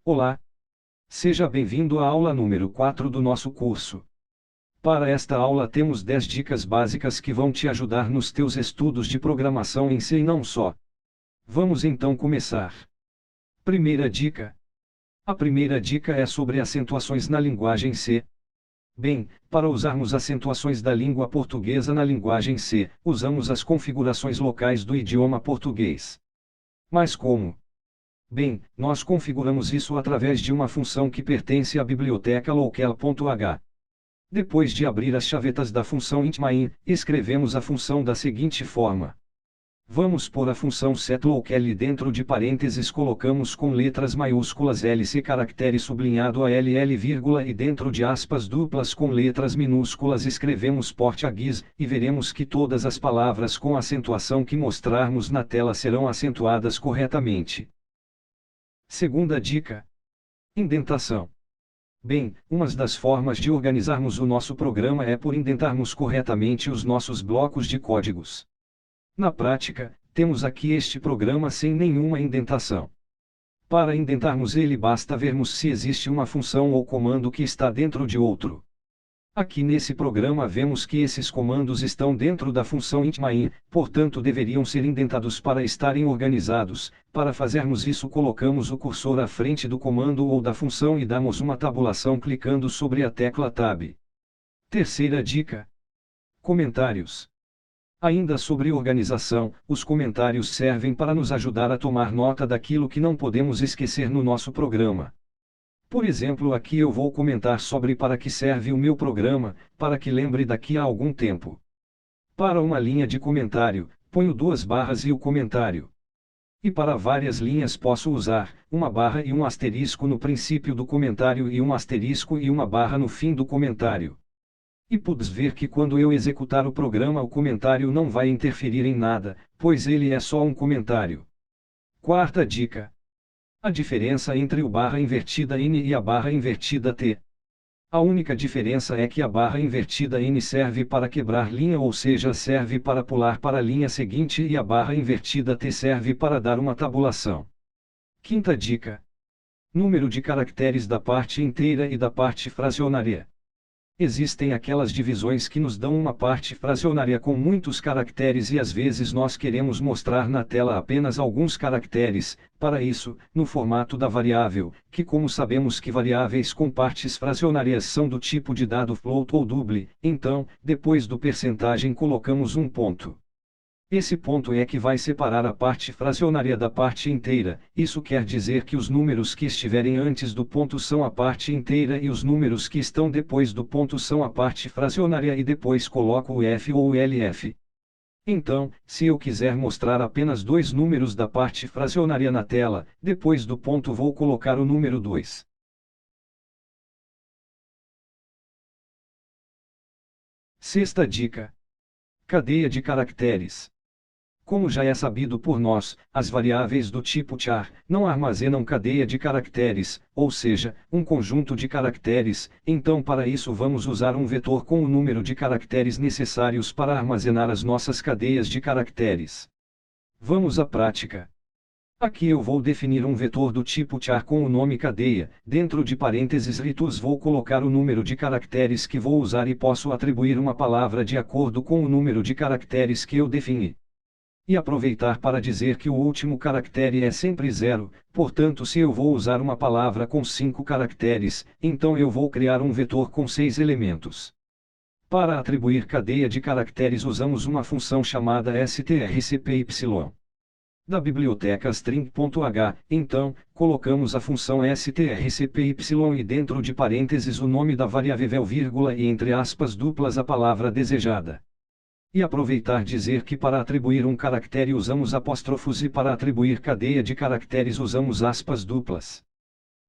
Olá! Seja bem-vindo à aula número 4 do nosso curso. Para esta aula temos 10 dicas básicas que vão te ajudar nos teus estudos de programação em C e não só. Vamos então começar. Primeira dica. A primeira dica é sobre acentuações na linguagem C. Bem, para usarmos acentuações da língua portuguesa na linguagem C, usamos as configurações locais do idioma português. Mas como? Bem, nós configuramos isso através de uma função que pertence à biblioteca locale.h. Depois de abrir as chavetas da função int_main, escrevemos a função da seguinte forma. Vamos pôr a função setLocale dentro de parênteses, colocamos com letras maiúsculas LC caractere sublinhado a LL vírgula e dentro de aspas duplas com letras minúsculas escrevemos Portuguese, e veremos que todas as palavras com acentuação que mostrarmos na tela serão acentuadas corretamente. Segunda dica. Indentação. Bem, uma das formas de organizarmos o nosso programa é por indentarmos corretamente os nossos blocos de códigos. Na prática, temos aqui este programa sem nenhuma indentação. Para indentarmos ele basta vermos se existe uma função ou comando que está dentro de outro. Aqui nesse programa vemos que esses comandos estão dentro da função int_main, portanto deveriam ser indentados para estarem organizados. Para fazermos isso colocamos o cursor à frente do comando ou da função e damos uma tabulação clicando sobre a tecla Tab. Terceira dica. Comentários. Ainda sobre organização, os comentários servem para nos ajudar a tomar nota daquilo que não podemos esquecer no nosso programa. Por exemplo, aqui eu vou comentar sobre para que serve o meu programa, para que lembre daqui a algum tempo. Para uma linha de comentário, ponho 2 barras e o comentário. E para várias linhas posso usar uma barra e um asterisco no princípio do comentário e um asterisco e uma barra no fim do comentário. E podes ver que quando eu executar o programa o comentário não vai interferir em nada, pois ele é só um comentário. Quarta dica. A diferença entre o barra invertida N e a barra invertida T. A única diferença é que a barra invertida N serve para quebrar linha, ou seja, serve para pular para a linha seguinte, e a barra invertida T serve para dar uma tabulação. Quinta dica. Número de caracteres da parte inteira e da parte fracionária. Existem aquelas divisões que nos dão uma parte fracionária com muitos caracteres e às vezes nós queremos mostrar na tela apenas alguns caracteres. Para isso, no formato da variável, que como sabemos que variáveis com partes fracionárias são do tipo de dado float ou double, então, depois do percentagem colocamos um ponto. Esse ponto é que vai separar a parte fracionária da parte inteira. Isso quer dizer que os números que estiverem antes do ponto são a parte inteira e os números que estão depois do ponto são a parte fracionária, e depois coloco o F ou o LF. Então, se eu quiser mostrar apenas 2 números da parte fracionária na tela, depois do ponto vou colocar o número 2. Sexta dica. Cadeia de caracteres. Como já é sabido por nós, as variáveis do tipo char não armazenam cadeia de caracteres, ou seja, um conjunto de caracteres, então para isso vamos usar um vetor com o número de caracteres necessários para armazenar as nossas cadeias de caracteres. Vamos à prática. Aqui eu vou definir um vetor do tipo char com o nome cadeia, dentro de parênteses returns vou colocar o número de caracteres que vou usar e posso atribuir uma palavra de acordo com o número de caracteres que eu defini. E aproveitar para dizer que o último caractere é sempre 0, portanto se eu vou usar uma palavra com 5 caracteres, então eu vou criar um vetor com 6 elementos. Para atribuir cadeia de caracteres usamos uma função chamada strcpy. Da biblioteca string.h, então, colocamos a função strcpy e dentro de parênteses o nome da variável vírgula e entre aspas duplas a palavra desejada. E aproveitar dizer que para atribuir um caractere usamos apóstrofos e para atribuir cadeia de caracteres usamos aspas duplas.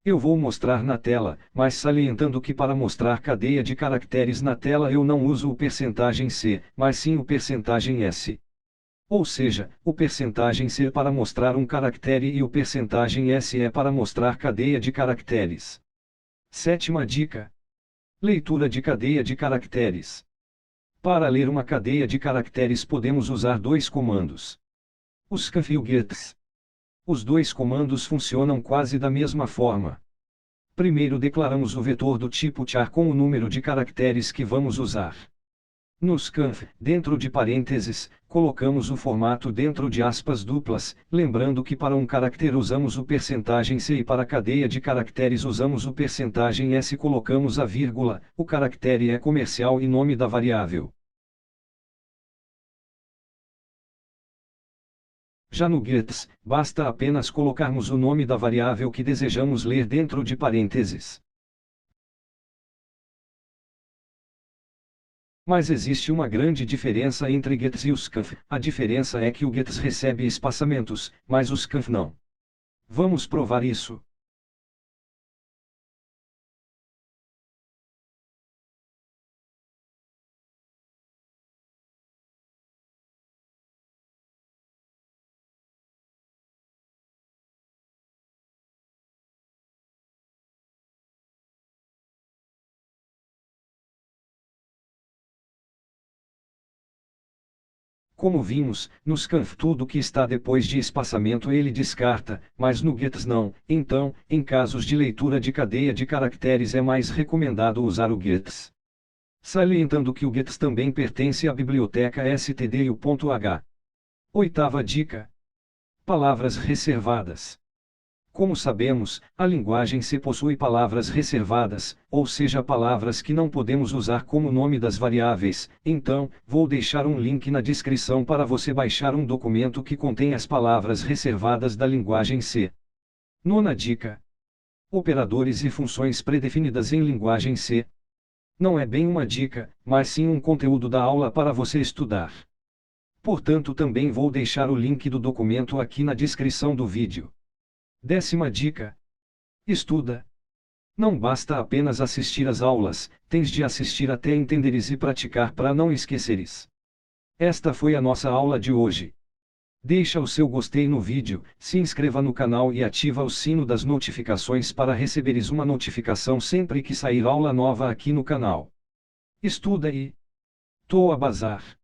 Eu vou mostrar na tela, mas salientando que para mostrar cadeia de caracteres na tela eu não uso o percentagem %C, mas sim o percentagem %S. Ou seja, o percentagem %C é para mostrar um caractere e o percentagem %S é para mostrar cadeia de caracteres. Sétima dica. Leitura de cadeia de caracteres. Para ler uma cadeia de caracteres podemos usar 2 comandos. Os scanf e o gets. Os 2 comandos funcionam quase da mesma forma. Primeiro declaramos o vetor do tipo char com o número de caracteres que vamos usar. Nos conf, dentro de parênteses, colocamos o formato dentro de aspas duplas, lembrando que para um caractere usamos o percentagem %C e para a cadeia de caracteres usamos o percentagem %S. Colocamos a vírgula, o caractere é comercial e nome da variável. Já no gets, basta apenas colocarmos o nome da variável que desejamos ler dentro de parênteses. Mas existe uma grande diferença entre gets e os conf. A diferença é que o gets recebe espaçamentos, mas os conf não. Vamos provar isso. Como vimos, nos conf tudo que está depois de espaçamento ele descarta, mas no gets não. Então, em casos de leitura de cadeia de caracteres é mais recomendado usar o gets. Salientando que o gets também pertence à biblioteca std e o .h. Oitava dica. Palavras reservadas. Como sabemos, a linguagem C possui palavras reservadas, ou seja, palavras que não podemos usar como nome das variáveis. Então, vou deixar um link na descrição para você baixar um documento que contém as palavras reservadas da linguagem C. Nona dica. Operadores e funções predefinidas em linguagem C. Não é bem uma dica, mas sim um conteúdo da aula para você estudar. Portanto, também vou deixar o link do documento aqui na descrição do vídeo. Décima dica. Estuda. Não basta apenas assistir às aulas, tens de assistir até entenderes e praticar para não esqueceres. Esta foi a nossa aula de hoje. Deixa o seu gostei no vídeo, se inscreva no canal e ativa o sino das notificações para receberes uma notificação sempre que sair aula nova aqui no canal. Estuda e... Tô a bazar.